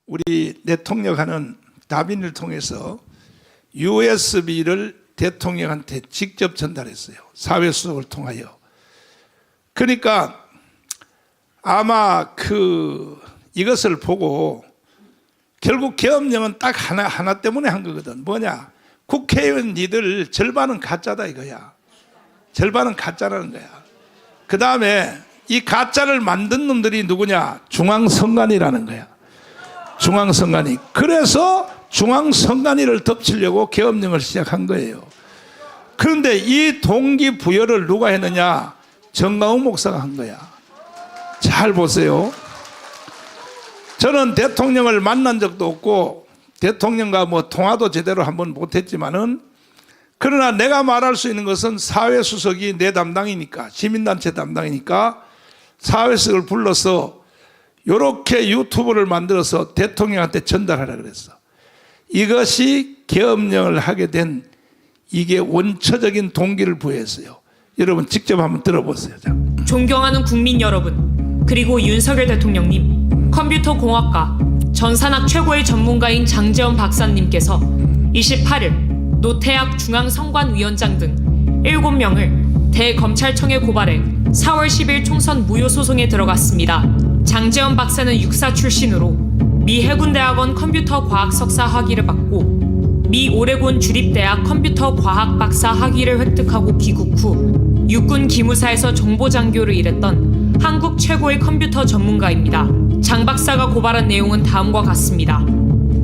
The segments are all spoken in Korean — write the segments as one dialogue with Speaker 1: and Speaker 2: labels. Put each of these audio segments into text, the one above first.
Speaker 1: 우리 내통역하는 다빈을 통해서 USB를 대통령한테 직접 전달했어요. 사회수석을 통하여. 그러니까 아마 이것을 보고 결국 계엄령은 딱 하나 때문에 한 거거든. 뭐냐? 국회의원 니들 절반은 가짜다 이거야. 절반은 가짜라는 거야. 그 다음에 이 가짜를 만든 놈들이 누구냐? 중앙선관위라는 거야. 중앙선관위. 그래서 중앙선관위를 덮치려고 계엄령을 시작한 거예요. 그런데 이 동기부여를 누가 했느냐? 정강훈 목사가 한 거야. 잘 보세요. 저는 대통령을 만난 적도 없고 대통령과 뭐 통화도 제대로 한번 못했지만은, 그러나 내가 말할 수 있는 것은 사회수석이 내 담당이니까, 시민단체 담당이니까 사회수석을 불러서 이렇게 유튜브를 만들어서 대통령한테 전달하라 그랬어. 이것이 계엄령을 하게 된 이게 원초적인 동기를 부여했어요. 여러분 직접 한번 들어보세요. 자.
Speaker 2: 존경하는 국민 여러분, 그리고 윤석열 대통령님, 컴퓨터 공학과 전산학 최고의 전문가인 장제원 박사님께서 28일 노태학 중앙선관위원장 등 7명을 대검찰청에 고발해 4월 10일 총선 무효 소송에 들어갔습니다. 장제원 박사는 육사 출신으로 미 해군대학원 컴퓨터 과학 석사 학위를 받고 미 오레곤 주립대학 컴퓨터 과학 박사 학위를 획득하고 귀국 후 육군 기무사에서 정보장교를 일했던 한국 최고의 컴퓨터 전문가입니다. 장 박사가 고발한 내용은 다음과 같습니다.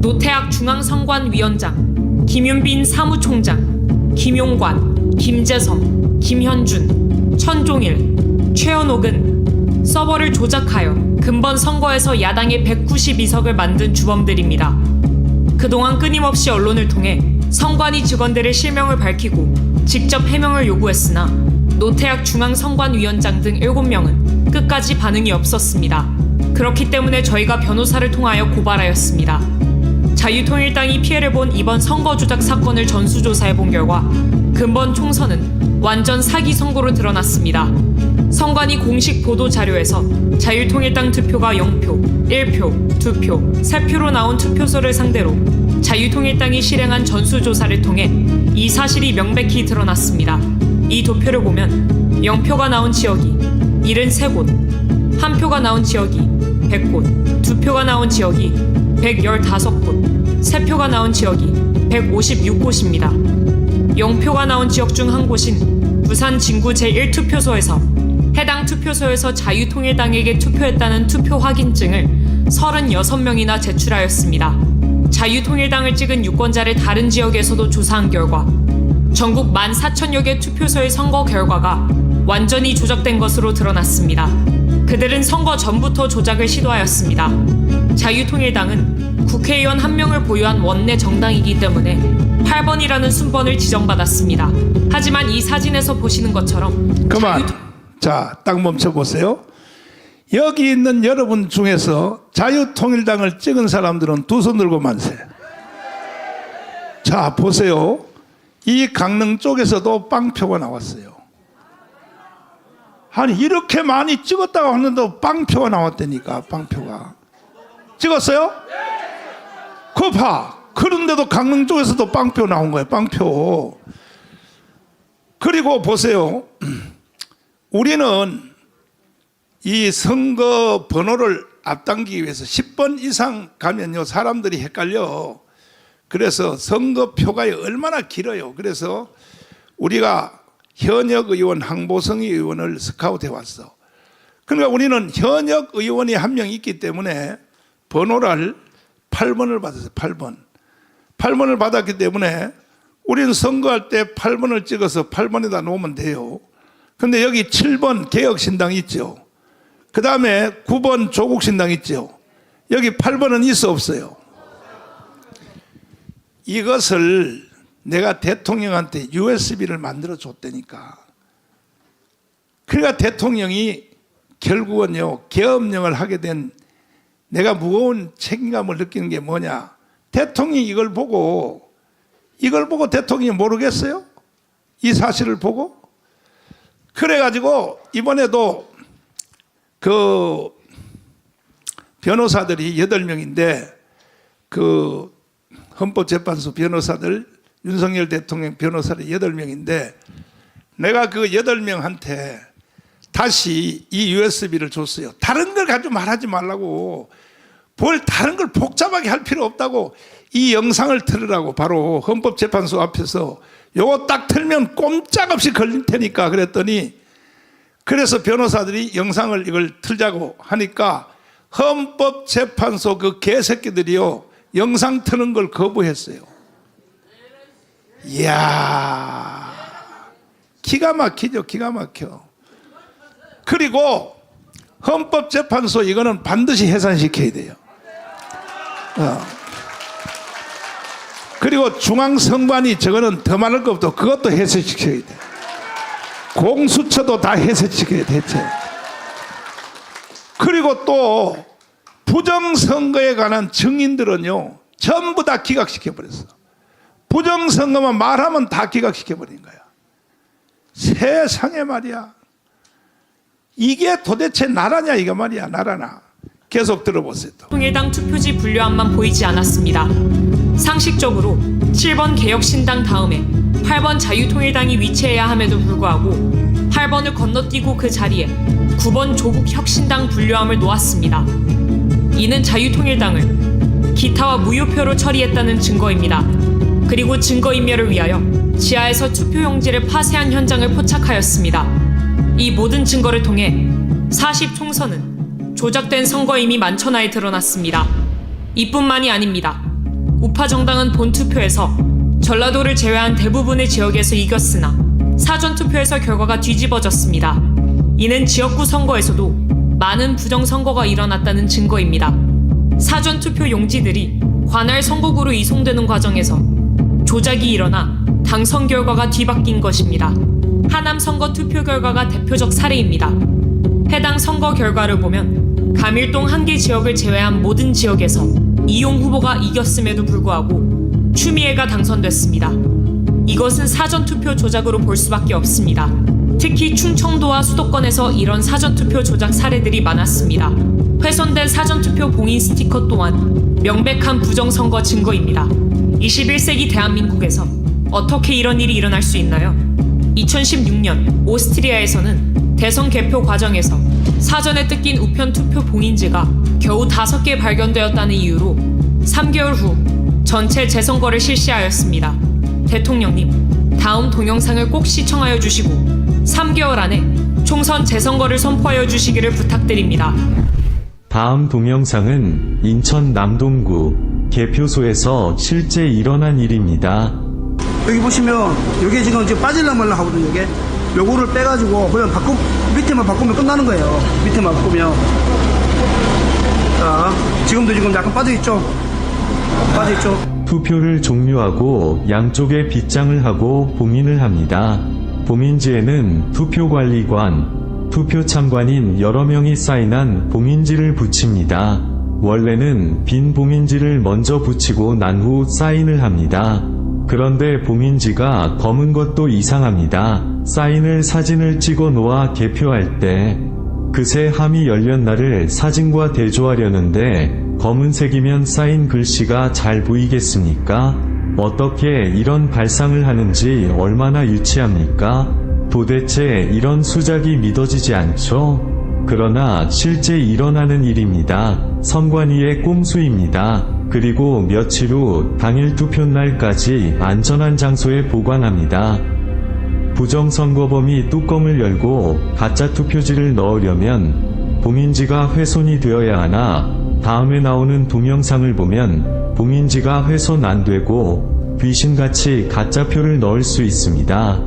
Speaker 2: 노태학 중앙선관위원장, 김윤빈 사무총장, 김용관, 김재성, 김현준, 천종일, 최현옥은 서버를 조작하여 근본 선거에서 야당의 192석을 만든 주범들입니다. 그동안 끊임없이 언론을 통해 선관위 직원들의 실명을 밝히고 직접 해명을 요구했으나 노태학 중앙선관위원장 등 7명은 끝까지 반응이 없었습니다. 그렇기 때문에 저희가 변호사를 통하여 고발하였습니다. 자유통일당이 피해를 본 이번 선거 조작 사건을 전수조사해본 결과 근본 총선은 완전 사기 선거로 드러났습니다. 선관위 공식 보도 자료에서 자유통일당 투표가 0표, 1표, 2표, 3표로 나온 투표소를 상대로 자유통일당이 실행한 전수조사를 통해 이 사실이 명백히 드러났습니다. 이 도표를 보면 0표가 나온 지역이 73곳, 1표가 나온 지역이 100곳, 2표가 나온 지역이 115곳, 3표가 나온 지역이 156곳입니다. 0표가 나온 지역 중 한 곳인 부산 진구 제1투표소에서 해당 투표소에서 자유통일당에게 투표했다는 투표 확인증을 36명이나 제출하였습니다. 자유통일당을 찍은 유권자를 다른 지역에서도 조사한 결과 전국 14,000여 개 투표소의 선거 결과가 완전히 조작된 것으로 드러났습니다. 그들은 선거 전부터 조작을 시도하였습니다. 자유통일당은 국회의원 1명을 보유한 원내 정당이기 때문에 8번이라는 순번을 지정받았습니다. 하지만 이 사진에서 보시는 것처럼
Speaker 1: 그만. 자, 딱 멈춰보세요. 여기 있는 여러분 중에서 자유통일당을 찍은 사람들은 두 손 들고 만세. 자, 보세요. 이 강릉 쪽에서도 빵표가 나왔어요. 아니 이렇게 많이 찍었다고 하는데 빵표가 나왔다니까. 빵표가 찍었어요? 그거 봐. 그런데도 강릉 쪽에서도 빵표 나온 거예요. 빵표. 그리고 보세요. 우리는 이 선거 번호를 앞당기기 위해서 10번 이상 가면요 사람들이 헷갈려. 그래서 선거표가 얼마나 길어요. 그래서 우리가 현역 의원 황보성이 의원을 스카우트해 왔어. 그러니까 우리는 현역 의원이 한 명 있기 때문에 번호를 8번을 받았어요. 8번을 받았기 때문에 우리는 선거할 때 8번을 찍어서 8번에다 놓으면 돼요. 근데 여기 7번 개혁신당 있죠. 그 다음에 9번 조국신당 있죠. 여기 8번은 있어 없어요? 이것을 내가 대통령한테 USB를 만들어 줬다니까. 그러니까 대통령이 결국은요 계엄령을 하게 된 내가 무거운 책임감을 느끼는 게 뭐냐. 대통령이 이걸 보고 대통령이 모르겠어요? 이 사실을 보고? 그래가지고 이번에도 그 변호사들이 8명인데 그 헌법재판소 변호사들 윤석열 대통령 변호사를 8명인데 내가 그 8명한테 다시 이 USB를 줬어요. 다른 걸 가지고 말하지 말라고. 뭘 다른 걸 복잡하게 할 필요 없다고. 이 영상을 틀으라고 바로 헌법재판소 앞에서 요거 딱 틀면 꼼짝없이 걸릴 테니까 그랬더니 그래서 변호사들이 영상을 이걸 틀자고 하니까 헌법재판소 그 개새끼들이요 영상 트는 걸 거부했어요. 이야 기가 막히죠. 기가 막혀. 그리고 헌법재판소 이거는 반드시 해산시켜야 돼요. 그리고 중앙선관위 저거는 더 많을 것도 그것도 해산시켜야 돼. 공수처도 다 해산시켜야 돼. 그리고 또 부정선거에 관한 증인들은요 전부 다 기각시켜버렸어. 부정선거만 말하면 다 기각시켜버린 거야. 세상에 말이야. 이게 도대체 나라냐 이거 말이야. 나라나. 계속 들어보세요. 또.
Speaker 2: 통일당 투표지 분류함만 보이지 않았습니다. 상식적으로 7번 개혁신당 다음에 8번 자유통일당이 위치해야 함에도 불구하고 8번을 건너뛰고 그 자리에 9번 조국혁신당 분류함을 놓았습니다. 이는 자유통일당을 기타와 무효표로 처리했다는 증거입니다. 그리고 증거인멸을 위하여 지하에서 투표용지를 파쇄한 현장을 포착하였습니다. 이 모든 증거를 통해 40총선은 조작된 선거임이 만천하에 드러났습니다. 이뿐만이 아닙니다. 우파 정당은 본투표에서 전라도를 제외한 대부분의 지역에서 이겼으나 사전투표에서 결과가 뒤집어졌습니다. 이는 지역구 선거에서도 많은 부정선거가 일어났다는 증거입니다. 사전투표 용지들이 관할 선거구로 이송되는 과정에서 조작이 일어나 당선 결과가 뒤바뀐 것입니다. 하남 선거 투표 결과가 대표적 사례입니다. 해당 선거 결과를 보면 감일동 한 개 지역을 제외한 모든 지역에서 이용 후보가 이겼음에도 불구하고 추미애가 당선됐습니다. 이것은 사전투표 조작으로 볼 수밖에 없습니다. 특히 충청도와 수도권에서 이런 사전투표 조작 사례들이 많았습니다. 훼손된 사전투표 봉인 스티커 또한 명백한 부정선거 증거입니다. 21세기 대한민국에서 어떻게 이런 일이 일어날 수 있나요? 2016년 오스트리아에서는 대선 개표 과정에서 사전에 뜯긴 우편 투표 봉인지가 겨우 5개 발견되었다는 이유로 3개월 후 전체 재선거를 실시하였습니다. 대통령님, 다음 동영상을 꼭 시청하여 주시고 3개월 안에 총선 재선거를 선포하여 주시기를 부탁드립니다.
Speaker 3: 다음 동영상은 인천 남동구 개표소에서 실제 일어난 일입니다.
Speaker 4: 여기 보시면 이게 지금 빠질랑 말랑 하거든요. 이게 요거를 빼가지고 그냥 밑에만 바꾸면 끝나는 거예요. 밑에만 바꾸면. 자, 지금도 지금 약간 빠져있죠? 빠져있죠?
Speaker 3: 투표를 종료하고 양쪽에 빗장을 하고 봉인을 합니다. 봉인지에는 투표관리관, 투표참관인 여러 명이 사인한 봉인지를 붙입니다. 원래는 빈 봉인지를 먼저 붙이고 난 후 사인을 합니다. 그런데 봉인지가 검은 것도 이상합니다. 사인을 사진을 찍어 놓아 개표할 때 그새 함이 열린 날을 사진과 대조하려는데 검은색이면 사인 글씨가 잘 보이겠습니까? 어떻게 이런 발상을 하는지 얼마나 유치합니까? 도대체 이런 수작이 믿어지지 않죠? 그러나 실제 일어나는 일입니다. 선관위의 꼼수입니다. 그리고 며칠 후 당일 투표날까지 안전한 장소에 보관합니다. 부정선거범이 뚜껑을 열고 가짜 투표지를 넣으려면 봉인지가 훼손이 되어야 하나 다음에 나오는 동영상을 보면 봉인지가 훼손 안 되고 귀신같이 가짜표를 넣을 수 있습니다.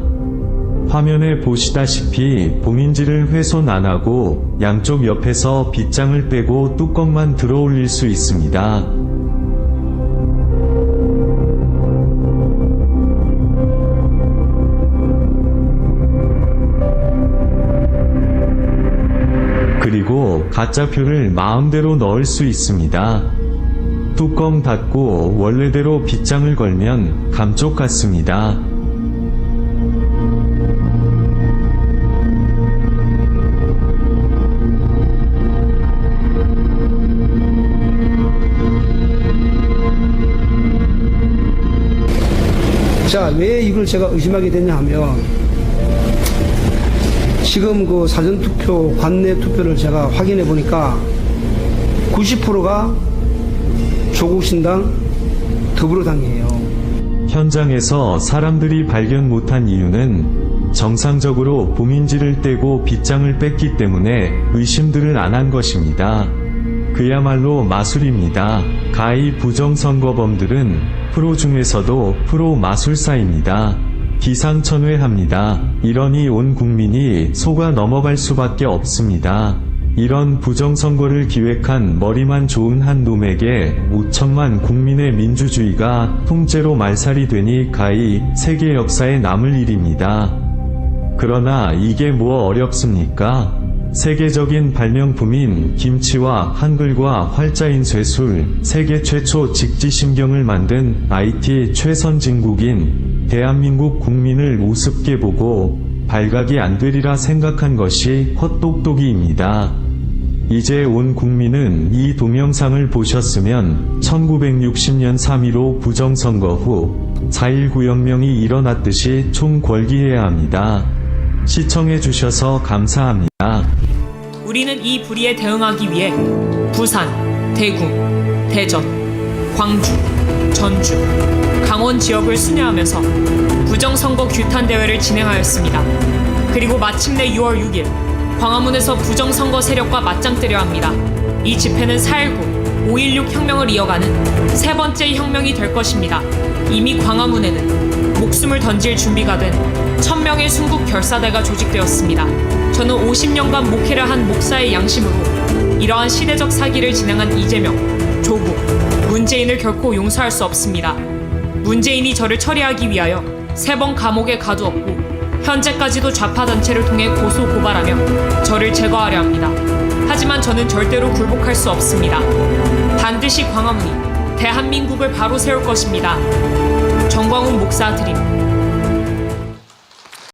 Speaker 3: 화면에 보시다시피 봉인지를 훼손 안 하고 양쪽 옆에서 빗장을 빼고 뚜껑만 들어 올릴 수 있습니다. 그리고 가짜표를 마음대로 넣을 수 있습니다. 뚜껑 닫고 원래대로 빗장을 걸면 감쪽 같습니다.
Speaker 4: 자, 왜 이걸 제가 의심하게 됐냐 하면 지금 그 사전투표, 관내 투표를 제가 확인해 보니까 90%가 조국신당, 더불어당이에요.
Speaker 3: 현장에서 사람들이 발견 못한 이유는 정상적으로 봉인지를 떼고 빗장을 뺐기 때문에 의심들을 안 한 것입니다. 그야말로 마술입니다. 가히 부정선거범들은 프로 중에서도 프로 마술사입니다. 기상천외합니다. 이러니 온 국민이 속아 넘어갈 수밖에 없습니다. 이런 부정선거를 기획한 머리만 좋은 한 놈에게 5천만 국민의 민주주의가 통째로 말살이 되니 가히 세계 역사에 남을 일입니다. 그러나 이게 뭐 어렵습니까? 세계적인 발명품인 김치와 한글과 활자인 쇠술, 세계 최초 직지심경을 만든 IT 최선진국인 대한민국 국민을 우습게 보고 발각이 안 되리라 생각한 것이 헛똑똑이입니다. 이제 온 국민은 이 동영상을 보셨으면 1960년 3.15 부정선거 후 4.19 혁명이 일어났듯이 총궐기해야 합니다. 시청해주셔서 감사합니다.
Speaker 2: 우리는 이 불의에 대응하기 위해 부산, 대구, 대전, 광주, 전주, 강원 지역을 순회하면서 부정선거 규탄 대회를 진행하였습니다. 그리고 마침내 6월 6일 광화문에서 부정선거 세력과 맞짱뜨려 합니다. 이 집회는 4.19, 5.16 혁명을 이어가는 세 번째 혁명이 될 것입니다. 이미 광화문에는 목숨을 던질 준비가 된 1000명의 순국 결사대가 조직되었습니다. 저는 50년간 목회를 한 목사의 양심으로 이러한 시대적 사기를 진행한 이재명, 조국, 문재인을 결코 용서할 수 없습니다. 문재인이 저를 처리하기 위하여 3번 감옥에 가두었고 현재까지도 좌파 단체를 통해 고소 고발하며 저를 제거하려 합니다. 하지만 저는 절대로 굴복할 수 없습니다. 반드시 광화문이 대한민국을 바로 세울 것입니다. 정광훈 목사 드림.